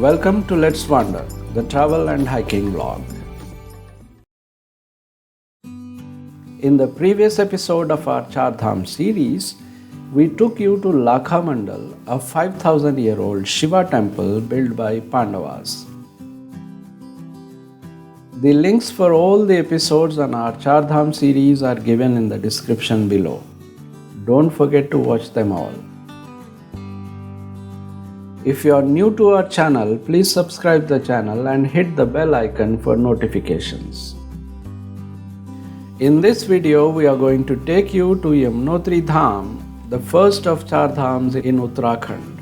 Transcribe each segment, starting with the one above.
Welcome to Let's Wander, the travel and hiking vlog. In the previous episode of our Chardham series, we took you to Lakhamandal, a 5,000-year-old Shiva temple built by Pandavas. The links for all the episodes on our Chardham series are given in the description below. Don't forget to watch them all. If you are new to our channel, please subscribe the channel and hit the bell icon for notifications. In this video, we are going to take you to Yamunotri Dham, the first of Chardhams in Uttrakhand.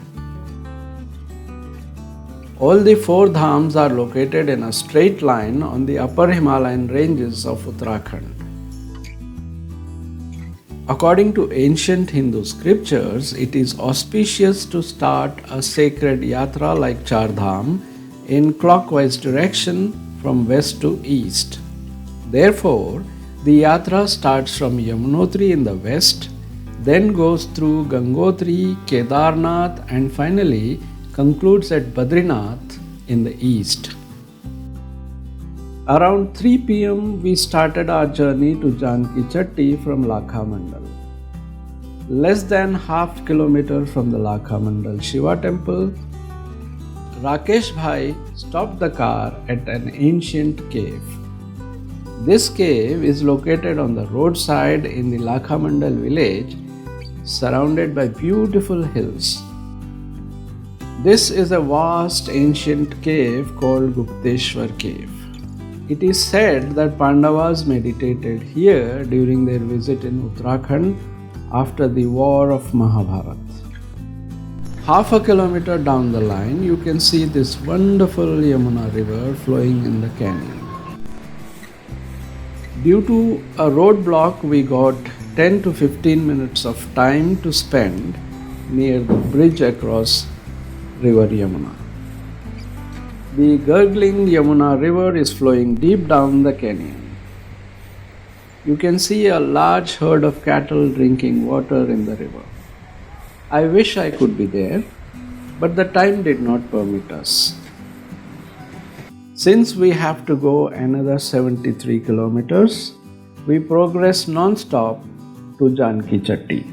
All the four dhams are located in a straight line on the upper Himalayan ranges of Uttrakhand. According to ancient Hindu scriptures, it is auspicious to start a sacred Yatra like Chardham in clockwise direction from west to east. Therefore, the Yatra starts from Yamunotri in the west, then goes through Gangotri, Kedarnath, and finally concludes at Badrinath in the east. Around 3 p.m. we started our journey to Janki Chatti from Lakhamandal. Less than half kilometer from the Lakhamandal Shiva temple, Rakesh Bhai stopped the car at an ancient cave. This cave is located on the roadside in the Lakhamandal village, surrounded by beautiful hills. This is a vast ancient cave called Gupteshwar Cave. It is said that Pandavas meditated here during their visit in Uttrakhand after the war of Mahabharata. Half a kilometer down the line, you can see this wonderful Yamuna river flowing in the canyon. Due to a roadblock, we got 10 to 15 minutes of time to spend near the bridge across River Yamuna. The gurgling Yamuna river is flowing deep down the canyon. You can see a large herd of cattle drinking water in the river. I wish I could be there, but the time did not permit us. Since we have to go another 73 kilometers, we progress non-stop to Janki Chatti.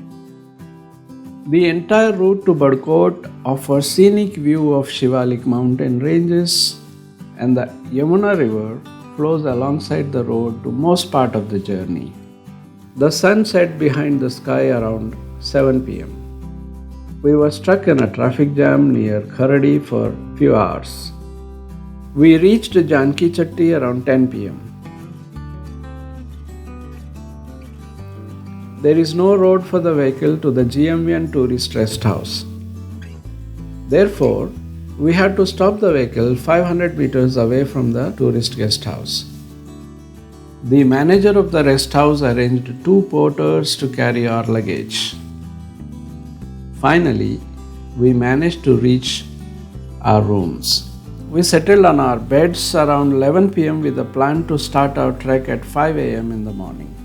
The entire route to Badkot offers scenic view of Shivalik mountain ranges, and the Yamuna river flows alongside the road to most part of the journey. The sun set behind the sky around 7 p.m. We were stuck in a traffic jam near Kharadi for a few hours. We reached Janki Chatti around 10 p.m. There is no road for the vehicle to the GMVN tourist rest house. Therefore, we had to stop the vehicle 500 meters away from the tourist guest house. The manager of the rest house arranged 2 porters to carry our luggage. Finally, we managed to reach our rooms. We settled on our beds around 11 p.m. with a plan to start our trek at 5 a.m. in the morning.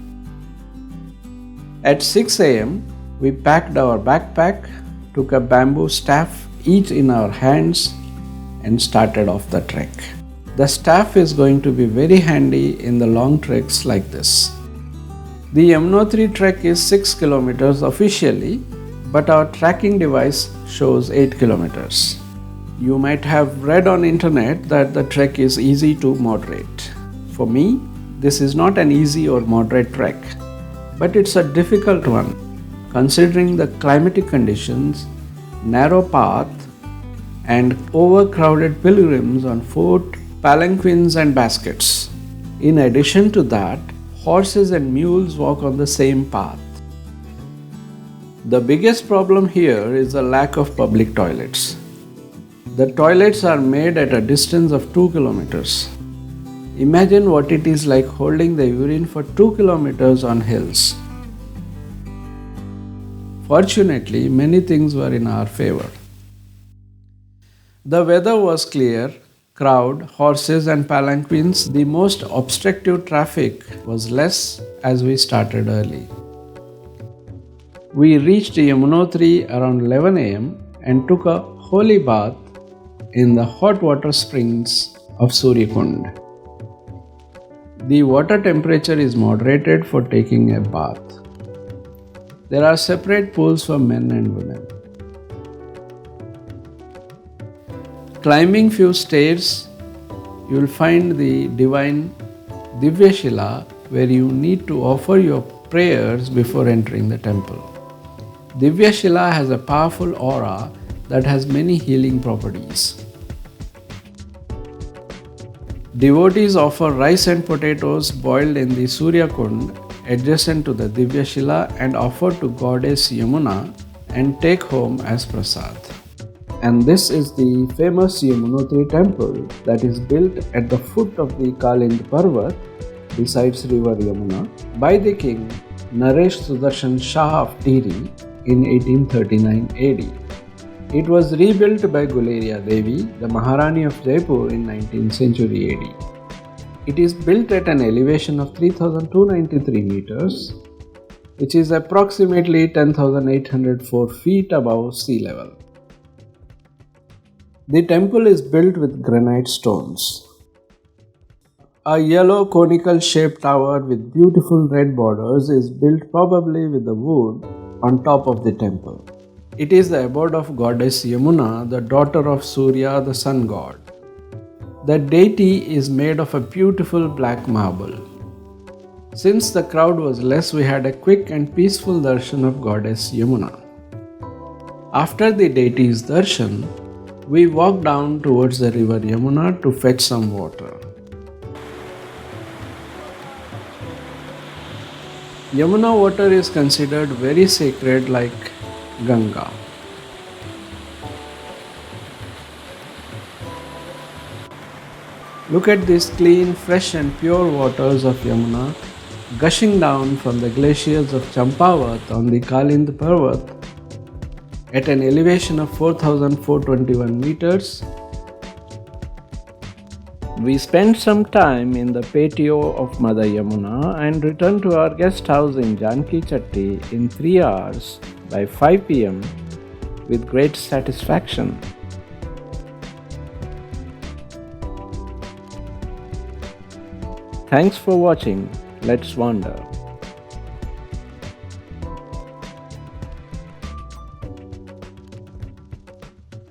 At 6 a.m., we packed our backpack, took a bamboo staff each in our hands, and started off the trek. The staff is going to be very handy in the long treks like this. The Yamunotri trek is 6 kilometers officially, but our tracking device shows 8 kilometers. You might have read on internet that the trek is easy to moderate. For me, this is not an easy or moderate trek, but it's a difficult one considering the climatic conditions, narrow path, and overcrowded pilgrims on foot, palanquins and baskets. In addition to that, horses and mules walk on the same path. The biggest problem here is the lack of public toilets. The toilets are made at a distance of 2 kilometers. Imagine what it is like holding the urine for 2 kilometers on hills. Fortunately, many things were in our favor. The weather was clear, crowd, horses and palanquins. The most obstructive traffic was less as we started early. We reached Yamunotri around 11 am and took a holy bath in the hot water springs of Surya Kund. The water temperature is moderated for taking a bath. There are separate pools for men and women. Climbing few stairs, you will find the divine Divyashila, where you need to offer your prayers before entering the temple. Divyashila has a powerful aura that has many healing properties. Devotees offer rice and potatoes boiled in the Surya Kund adjacent to the Divyashila and offer to Goddess Yamuna and take home as prasad. And this is the famous Yamunotri Temple that is built at the foot of the Kalind parvat besides River Yamuna by the king Naresh Sudarshan Shah of Tehri in 1839 AD. It was rebuilt by Guleria Devi, the Maharani of Jaipur in 19th century AD. It is built at an elevation of 3,293 meters, which is approximately 10,804 feet above sea level. The temple is built with granite stones. A yellow conical shaped tower with beautiful red borders is built probably with the wood on top of the temple. It is the abode of Goddess Yamuna, the daughter of Surya the Sun God. The deity is made of a beautiful black marble. Since the crowd was less, we had a quick and peaceful darshan of Goddess Yamuna. After the deity's darshan, we walked down towards the river Yamuna to fetch some water. Yamuna water is considered very sacred like Ganga. Look at these clean, fresh and pure waters of Yamuna gushing down from the glaciers of Champavat on the Kalind parvat at an elevation of 4,421 meters. We spent some time in the patio of Mother Yamuna and returned to our guest house in Janki Chatti in 3 hours by 5 p.m. with great satisfaction. Thanks for watching. Let's wander.